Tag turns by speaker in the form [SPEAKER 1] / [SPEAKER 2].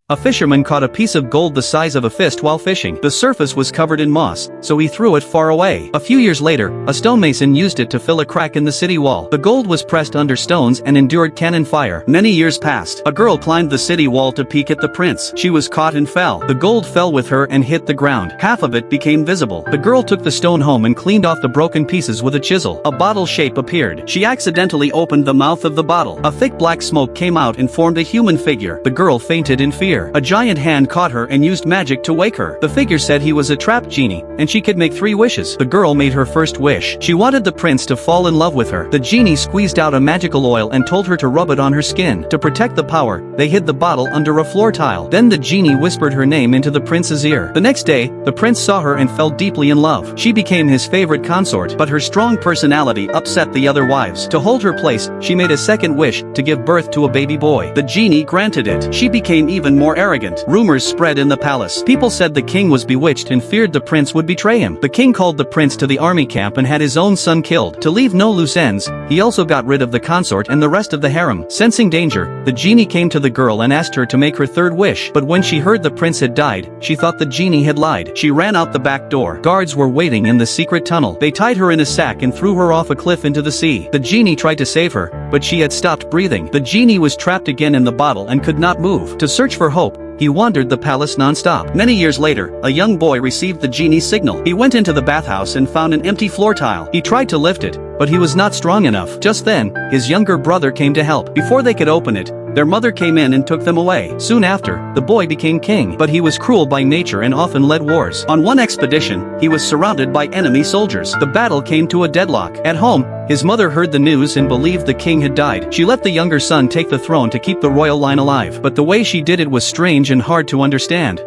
[SPEAKER 1] A fisherman caught a piece of gold the size of a fist while fishing. The surface was covered in moss, so he threw it far away. A few years later, a stonemason used it to fill a crack in the city wall. The gold was pressed under stones and endured cannon fire. Many years passed. A girl climbed the city wall to peek at the prince. She was caught and fell. The gold fell with her and hit the ground. Half of it became visible. The girl took the stone home and cleaned off the broken pieces with a chisel. A bottle shape appeared. She accidentally opened the mouth of the bottle. A thick black smoke came out and formed a human figure. The girl fainted in fear. A giant hand caught her and used magic to wake her. The figure said he was a trapped genie, and she could make 3 wishes. The girl made her first wish. She wanted the prince to fall in love with her. The genie squeezed out a magical oil and told her to rub it on her skin. To protect the power, they hid the bottle under a floor tile. Then the genie whispered her name into the prince's ear. The next day, the prince saw her and fell deeply in love. She became his favorite consort, but her strong personality upset the other wives. To hold her place, she made a second wish, to give birth to a baby boy. The genie granted it. She became even more arrogant. Rumors spread in the palace. People said the king was bewitched and feared the prince would betray him. The king called the prince to the army camp and had his own son killed. To leave no loose ends, he also got rid of the consort and the rest of the harem. Sensing danger, the genie came to the girl and asked her to make her third wish. But when she heard the prince had died, she thought the genie had lied. She ran out the back door. Guards were waiting in the secret tunnel. They tied her in a sack and threw her off a cliff into the sea. The genie tried to save her, but she had stopped breathing. The genie was trapped again in the bottle and could not move. To search for hope, he wandered the palace non-stop. Many years later, a young boy received the genie's signal. He went into the bathhouse and found an empty floor tile. He tried to lift it, but he was not strong enough. Just then, his younger brother came to help. Before they could open it, their mother came in and took them away. Soon after, the boy became king, but he was cruel by nature and often led wars. On one expedition, he was surrounded by enemy soldiers. The battle came to a deadlock. At home, his mother heard the news and believed the king had died. She let the younger son take the throne to keep the royal line alive, but the way she did it was strange and hard to understand.